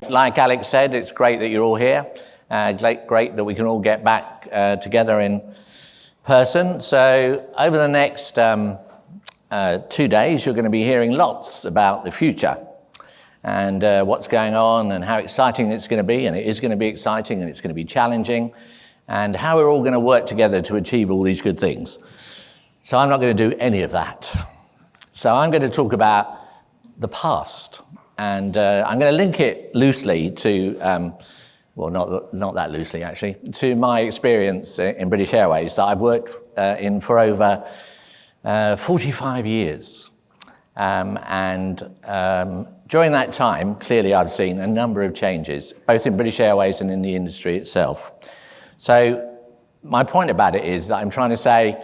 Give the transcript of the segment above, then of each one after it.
Like Alex said, it's great that you're all here. Great that we can all get back together in person. So over the next 2 days, you're going to be hearing lots about the future and what's going on and how exciting it's going to be. And it is going to be exciting and it's going to be challenging, and how we're all going to work together to achieve all these good things. So I'm not going to do any of that. So I'm going to talk about the past. And I'm going to link it loosely to, well, not that loosely actually, to my experience in British Airways that I've worked in for over 45 years. During that time, clearly I've seen a number of changes, both in British Airways and in the industry itself. So my point about it is that I'm trying to say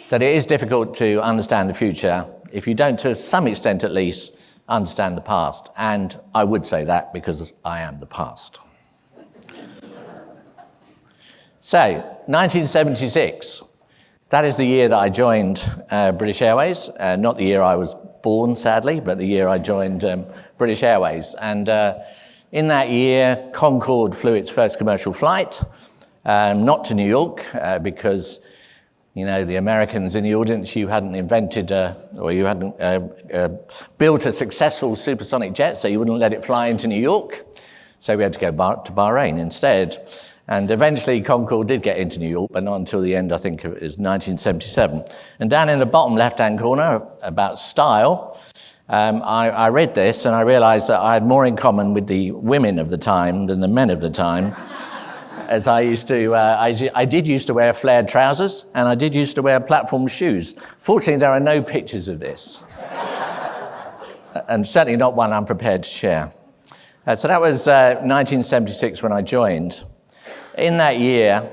that it is difficult to understand the future if you don't, to some extent at least, understand the past. And I would say that because I am the past. So, 1976, that is the year that I joined British Airways. Not the year I was born, sadly, but the year I joined British Airways. And in that year, Concorde flew its first commercial flight, not to New York, because you know, the Americans in the audience, you hadn't invented or you hadn't built a successful supersonic jet, so you wouldn't let it fly into New York. So we had to go to Bahrain instead. And eventually Concorde did get into New York, but not until the end, I think it was 1977. And down in the bottom left-hand corner, about style, I read this and I realized that I had more in common with the women of the time than the men of the time. As I used to, I did used to wear flared trousers, and I did used to wear platform shoes. Fortunately, there are no pictures of this, and certainly not one I'm prepared to share. So that was 1976 when I joined. In that year,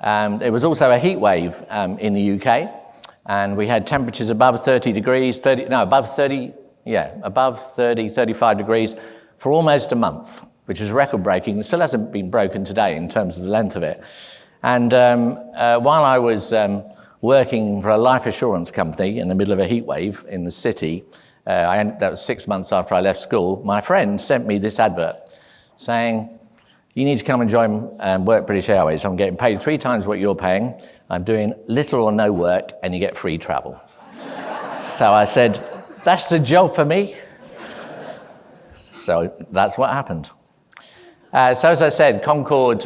there was also a heat wave in the UK, and we had temperatures above 30 degrees, 35 degrees for almost a month, which is record-breaking. It still hasn't been broken today in terms of the length of it. And while I was working for a life assurance company in the middle of a heat wave in the city, that was 6 months after I left school, my friend sent me this advert saying, you need to come and join work British Airways. I'm getting paid 3 times what you're paying. I'm doing little or no work, and you get free travel. So I said, that's the job for me. So that's what happened. So as I said, Concorde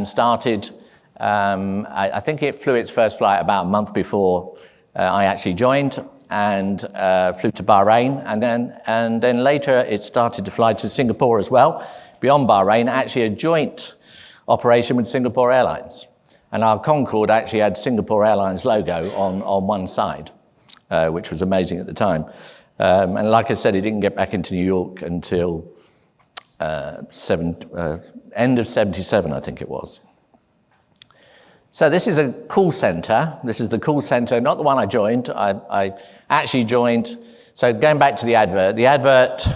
started, I think it flew its first flight about a month before I actually joined, and flew to Bahrain, and then later it started to fly to Singapore as well, beyond Bahrain, actually a joint operation with Singapore Airlines. And our Concorde actually had Singapore Airlines logo on one side, which was amazing at the time. And like I said, it didn't get back into New York until end of 77, I think it was. So this is a call center. This is the call center, not the one I joined. I actually joined, so going back to the advert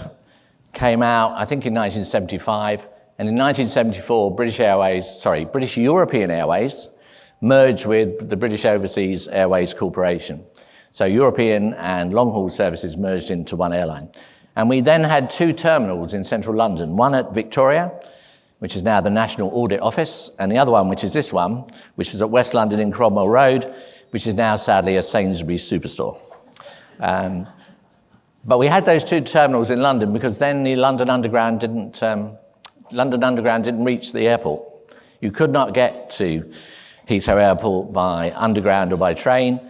came out, I think in 1975, and in 1974, British European Airways merged with the British Overseas Airways Corporation. So European and long-haul services merged into one airline. And we then had 2 terminals in central London, one at Victoria, which is now the National Audit Office, and the other one, which is this one, which is at West London in Cromwell Road, which is now sadly a Sainsbury's superstore. But we had those 2 terminals in London because then the London Underground didn't reach the airport. You could not get to Heathrow Airport by underground or by train.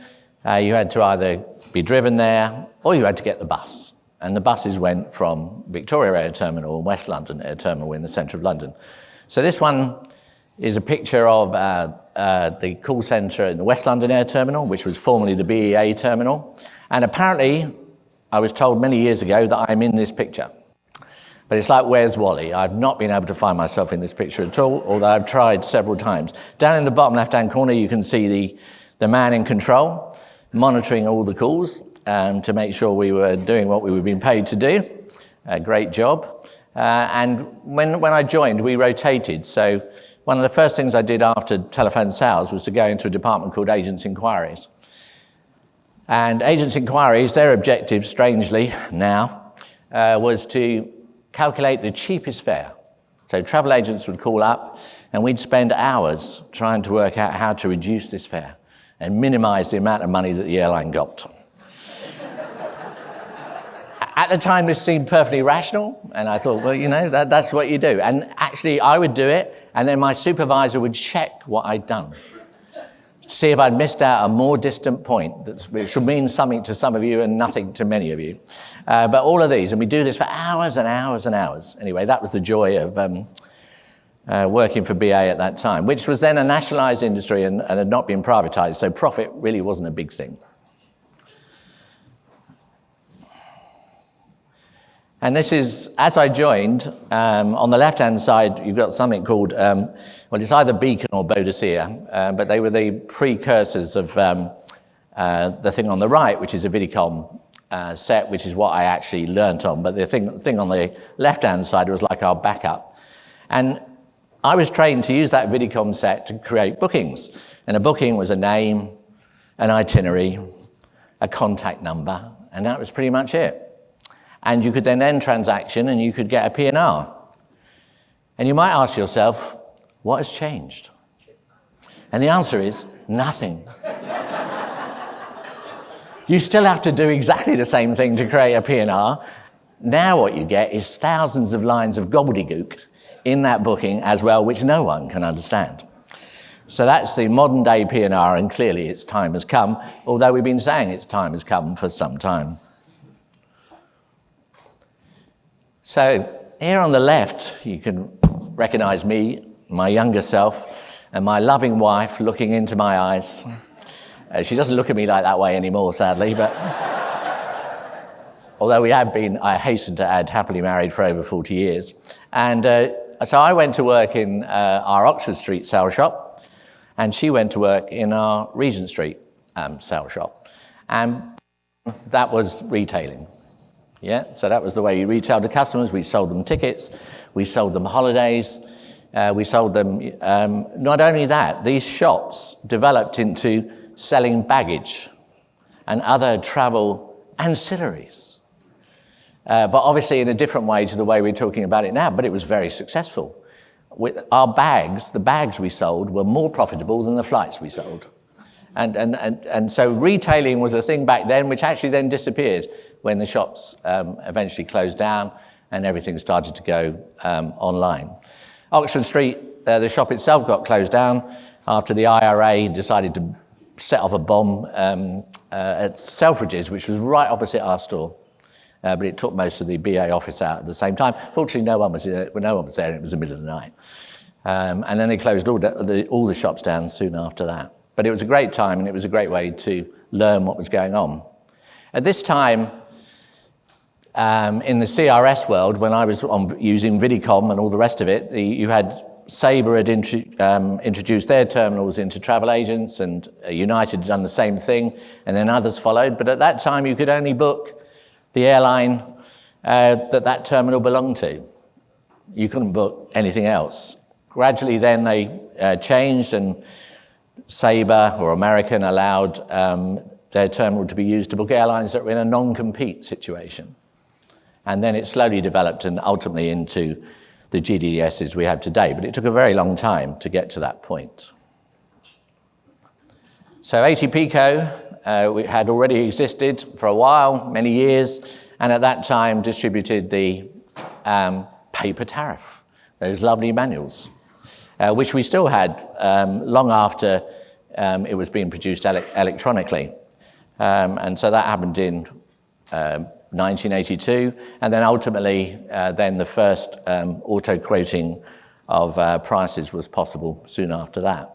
You had to either be driven there or you had to get the bus. And the buses went from Victoria Air Terminal and West London Air Terminal in the centre of London. So this one is a picture of the call centre in the West London Air Terminal, which was formerly the BEA terminal. And apparently, I was told many years ago that I'm in this picture. But it's like, where's Wally? I've not been able to find myself in this picture at all, although I've tried several times. Down in the bottom left-hand corner, you can see the man in control, monitoring all the calls to make sure we were doing what we were being paid to do. A great job. And when I joined, we rotated. So one of the first things I did after telephone sales was to go into a department called Agents Inquiries. And Agents Inquiries, their objective, strangely now, was to calculate the cheapest fare. So travel agents would call up and we'd spend hours trying to work out how to reduce this fare and minimize the amount of money that the airline got. At the time, this seemed perfectly rational, and I thought, well, that's what you do. And actually, I would do it, and then my supervisor would check what I'd done, see if I'd missed out a more distant point, which would mean something to some of you and nothing to many of you. But all of these, and we do this for hours and hours and hours. Anyway, that was the joy of working for BA at that time, which was then a nationalised industry and had not been privatised, so profit really wasn't a big thing. And this is, as I joined, on the left-hand side, you've got something called, it's either Beacon or Boadicea, but they were the precursors of the thing on the right, which is a Vidicom set, which is what I actually learnt on. But the thing on the left-hand side was like our backup. And I was trained to use that Vidicom set to create bookings. And a booking was a name, an itinerary, a contact number, and that was pretty much it. And you could then end transaction and you could get a P&R. And you might ask yourself, what has changed? And the answer is nothing. You still have to do exactly the same thing to create a P&R. Now what you get is thousands of lines of gobbledygook in that booking as well, which no one can understand. So that's the modern day P&R, and clearly its time has come, although we've been saying its time has come for some time. So here on the left, you can recognize me, my younger self, and my loving wife looking into my eyes. She doesn't look at me like that way anymore, sadly, but although we have been, I hasten to add, happily married for over 40 years. And so I went to work in our Oxford Street sales shop, and she went to work in our Regent Street sales shop. And that was retailing. Yeah, so that was the way you retailed to customers. We sold them tickets, we sold them holidays, we sold them, not only that, these shops developed into selling baggage and other travel ancillaries. But obviously in a different way to the way we're talking about it now, but it was very successful. With our bags, the bags we sold were more profitable than the flights we sold. And so retailing was a thing back then, which actually then disappeared when the shops eventually closed down and everything started to go online. Oxford Street, the shop itself got closed down after the IRA decided to set off a bomb at Selfridges, which was right opposite our store. But it took most of the BA office out at the same time. Fortunately, no one was there, and it was the middle of the night. And then they closed all the shops down soon after that. But it was a great time, and it was a great way to learn what was going on. At this time, in the CRS world, when I was using Vidicom and all the rest of it, you had Sabre had introduced their terminals into travel agents, and United had done the same thing, and then others followed. But at that time, you could only book the airline that terminal belonged to. You couldn't book anything else. Gradually, then they changed, and Sabre or American allowed their terminal to be used to book airlines that were in a non-compete situation. And then it slowly developed and ultimately into the GDSs we have today. But it took a very long time to get to that point. So ATPCO we had already existed for a while, many years, and at that time distributed the paper tariff, those lovely manuals, which we still had long after it was being produced electronically. And so that happened in 1982, and then ultimately then the first auto-quoting of prices was possible soon after that.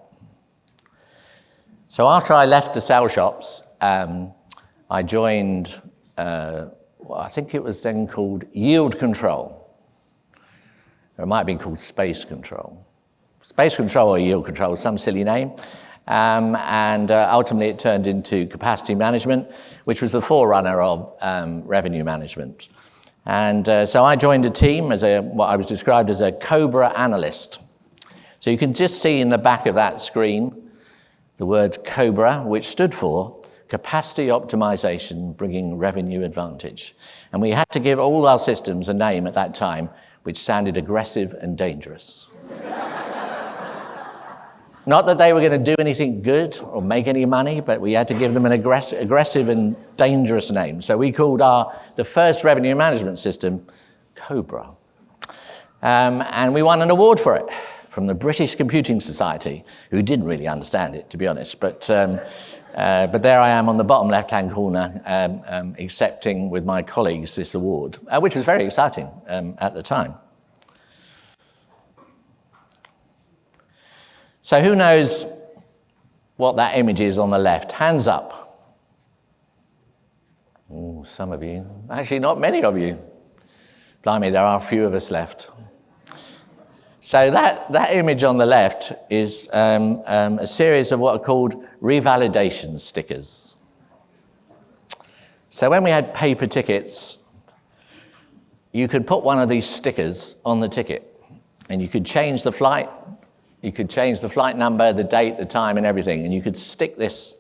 So after I left the sales shops, I joined, I think it was then called Yield Control. Or it might have been called Space Control. Space Control or Yield Control, some silly name. And ultimately it turned into capacity management, which was the forerunner of revenue management. And so I joined a team as what I was described as a COBRA analyst. So you can just see in the back of that screen the words COBRA, which stood for capacity optimization bringing revenue advantage. And we had to give all our systems a name at that time, which sounded aggressive and dangerous. Not that they were going to do anything good or make any money, but we had to give them an aggressive and dangerous name. So we called the first revenue management system Cobra. And we won an award for it from the British Computing Society, who didn't really understand it, to be honest. But there I am on the bottom left-hand corner, accepting with my colleagues this award, which was very exciting at the time. So who knows what that image is on the left? Hands up. Oh, some of you. Actually, not many of you. Blimey, there are a few of us left. So that image on the left is a series of what are called revalidation stickers. So when we had paper tickets, you could put one of these stickers on the ticket, and you could change the flight. You could change the flight number, the date, the time, and everything, and you could stick this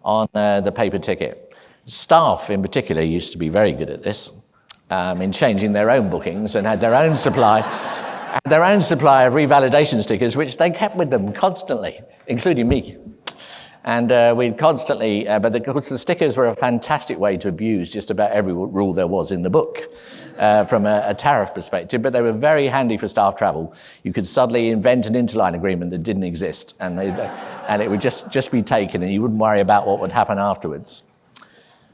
on the paper ticket. Staff, in particular, used to be very good at this, in changing their own bookings, and had their own supply of revalidation stickers, which they kept with them constantly, including me. And we'd constantly, but of course the stickers were a fantastic way to abuse just about every rule there was in the book from a tariff perspective, but they were very handy for staff travel. You could suddenly invent an interline agreement that didn't exist, and it would just be taken, and you wouldn't worry about what would happen afterwards.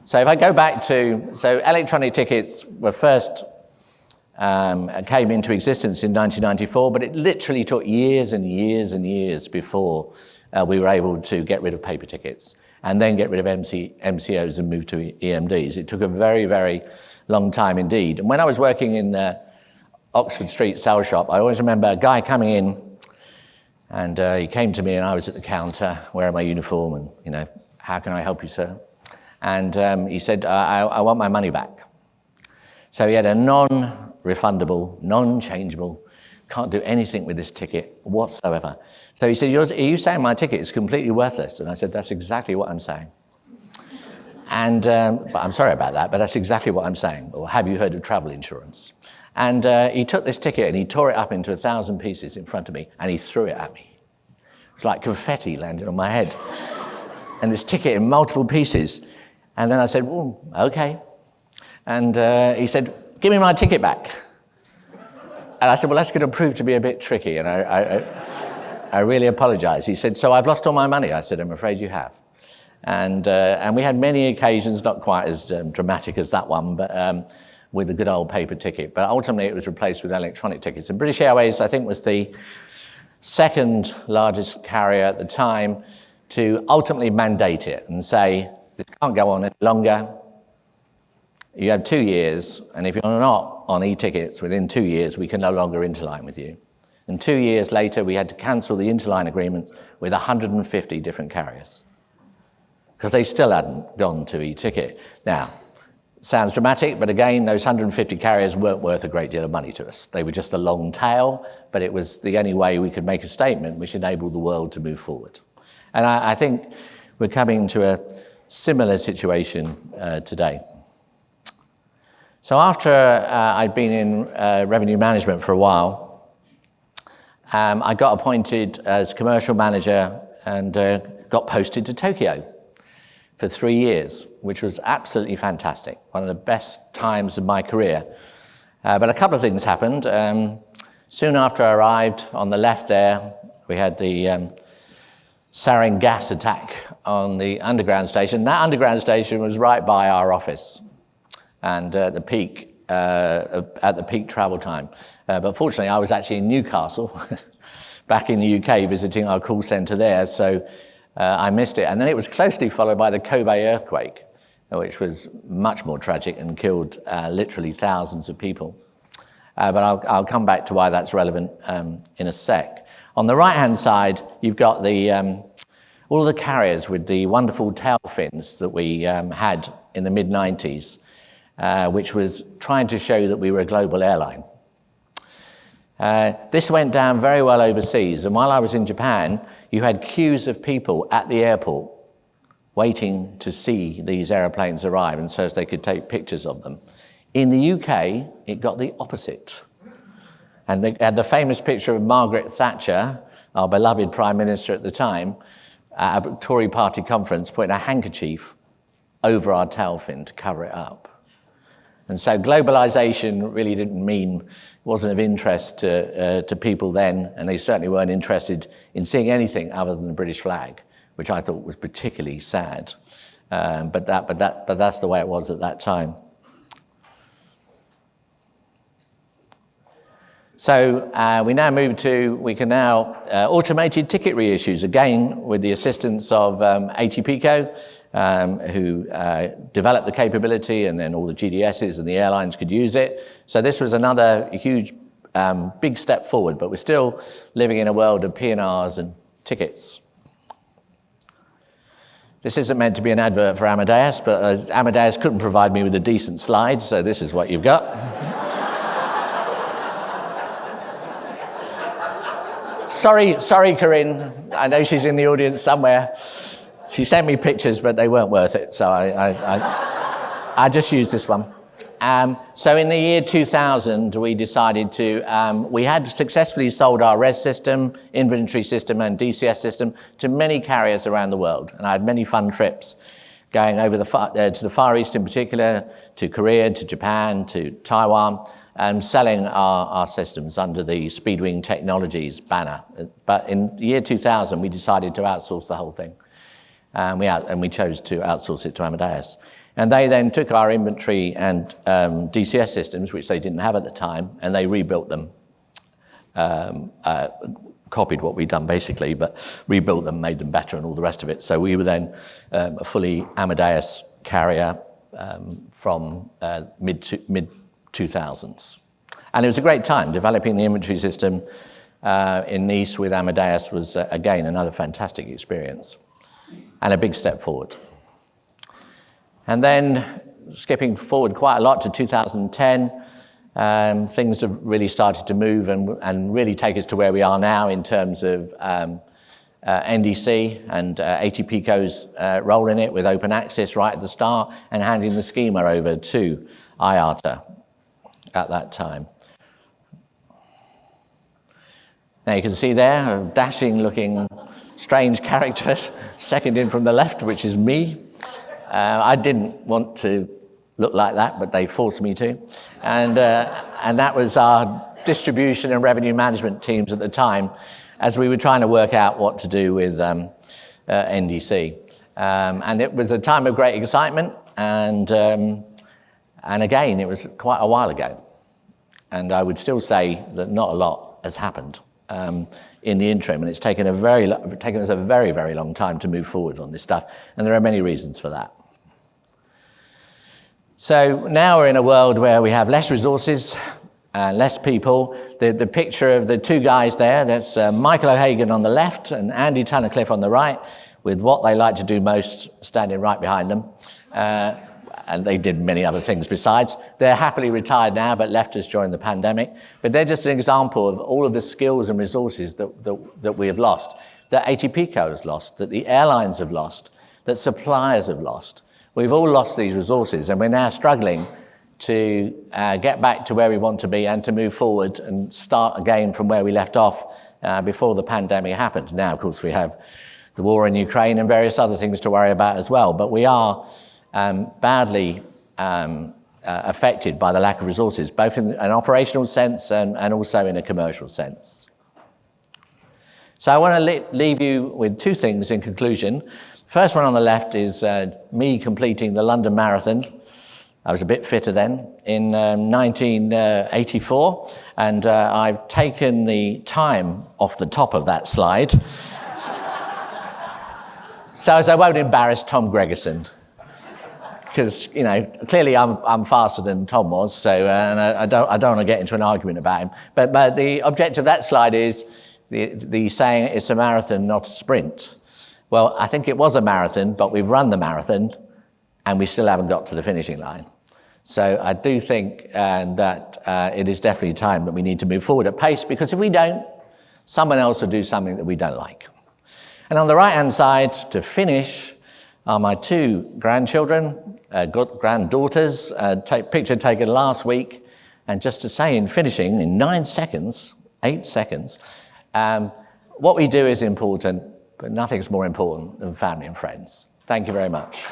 So if I go back so electronic tickets were first, came into existence in 1994, but it literally took years and years and years before we were able to get rid of paper tickets and then get rid of MCOs and move to EMDs. It took a very, very long time indeed. And when I was working in Oxford Street sales shop, I always remember a guy coming in, and he came to me, and I was at the counter wearing my uniform, and, how can I help you, sir? And he said, I want my money back. So he had a non-refundable, non-changeable, can't do anything with this ticket whatsoever. So he said, are you saying my ticket is completely worthless? And I said, that's exactly what I'm saying. And but I'm sorry about that, but that's exactly what I'm saying. Or have you heard of travel insurance? And he took this ticket and he tore it up into 1,000 pieces in front of me, and he threw it at me. It was like confetti landed on my head. And this ticket in multiple pieces. And then I said, well, okay. And he said, give me my ticket back. And I said, well, that's going to prove to be a bit tricky. And I really apologize. He said, so I've lost all my money. I said, I'm afraid you have. And we had many occasions, not quite as dramatic as that one, but with a good old paper ticket. But ultimately, it was replaced with electronic tickets. And British Airways, I think, was the second largest carrier at the time to ultimately mandate it and say, it can't go on any longer. You have 2 years, and if you're not on e-tickets within 2 years, we can no longer interline with you. And 2 years later, we had to cancel the interline agreements with 150 different carriers because they still hadn't gone to e-ticket. Now, sounds dramatic, but again, those 150 carriers weren't worth a great deal of money to us. They were just a long tail, but it was the only way we could make a statement which enabled the world to move forward. And I think we're coming to a similar situation today. So after I'd been in revenue management for a while, I got appointed as commercial manager and got posted to Tokyo for 3 years, which was absolutely fantastic, one of the best times of my career. But a couple of things happened. Soon after I arrived, on the left there, we had the sarin gas attack on the underground station. That underground station was right by our office and at the peak travel time. But fortunately, I was actually in Newcastle, back in the UK, visiting our call centre there, so I missed it. And then it was closely followed by the Kobe earthquake, which was much more tragic and killed literally thousands of people. But I'll come back to why that's relevant in a sec. On the right-hand side, you've got all the carriers with the wonderful tail fins that we had in the mid-90s, which was trying to show that we were a global airline. This went down very well overseas, and while I was in Japan, you had queues of people at the airport waiting to see these aeroplanes arrive and so as they could take pictures of them. In the UK, it got the opposite. And they had the famous picture of Margaret Thatcher, our beloved Prime Minister at the time, at a Tory party conference, putting a handkerchief over our tail fin to cover it up. And so globalization really didn't mean, wasn't of interest to people then, and they certainly weren't interested in seeing anything other than the British flag, which I thought was particularly sad. But that's the way it was at that time. So we now move to, we can now automated ticket reissues, again with the assistance of ATPCO, who developed the capability, and then all the GDSs and the airlines could use it. So this was another huge, big step forward, but we're still living in a world of PNRs and tickets. This isn't meant to be an advert for Amadeus, but Amadeus couldn't provide me with a decent slide, so this is what you've got. Sorry, Corinne. I know she's in the audience somewhere. She sent me pictures, but they weren't worth it, so I just used this one. So in the year 2000, we decided to, we had successfully sold our res system, inventory system, and DCS system to many carriers around the world, and I had many fun trips going over to the Far East in particular, to Korea, to Japan, to Taiwan, selling our systems under the Speedwing Technologies banner. But in the year 2000, we decided to outsource the whole thing. And we chose to outsource it to Amadeus. And they then took our inventory and DCS systems, which they didn't have at the time, and they rebuilt them. Copied what we'd done basically, but rebuilt them, made them better and all the rest of it. So we were then a fully Amadeus carrier from mid-2000s. And it was a great time. Developing the inventory system in Nice with Amadeus was, again, another fantastic experience and a big step forward. And then, skipping forward quite a lot to 2010, things have really started to move and really take us to where we are now in terms of NDC and ATPCOs role in it with open access right at the start and handing the schema over to IATA at that time. Now you can see there a dashing looking strange character, second in from the left, which is me. I didn't want to look like that, but they forced me to. And that was our distribution and revenue management teams at the time as we were trying to work out what to do with NDC. And it was a time of great excitement, and again, it was quite a while ago. And I would still say that not a lot has happened in the interim, and it's taken us a very, very long time to move forward on this stuff, and there are many reasons for that. So now we're in a world where we have less resources, less people. The picture of the two guys there, that's Michael O'Hagan on the left and Andy Tunnicliffe on the right, with what they like to do most standing right behind them. And they did many other things besides. They're happily retired now, but left us during the pandemic. But they're just an example of all of the skills and resources that we have lost, that ATPCO has lost, that the airlines have lost, that suppliers have lost. We've all lost these resources, and we're now struggling to get back to where we want to be and to move forward and start again from where we left off before the pandemic happened. Now, of course, we have the war in Ukraine and various other things to worry about as well, but we are badly affected by the lack of resources, both in an operational sense and also in a commercial sense. So I want to leave you with two things in conclusion. First one on the left is me completing the London Marathon. I was a bit fitter then, in 1984, and I've taken the time off the top of that slide so as I won't embarrass Tom Gregerson. Because, you know, clearly I'm faster than Tom was, so and I don't want to get into an argument about him. But the objective of that slide is the saying it's a marathon, not a sprint. Well, I think it was a marathon, but we've run the marathon, and we still haven't got to the finishing line. So I do think that it is definitely time that we need to move forward at pace, because if we don't, someone else will do something that we don't like. And on the right-hand side, to finish, are my two grandchildren, granddaughters, picture taken last week. And just to say in finishing, in 8 seconds, what we do is important, but nothing's more important than family and friends. Thank you very much.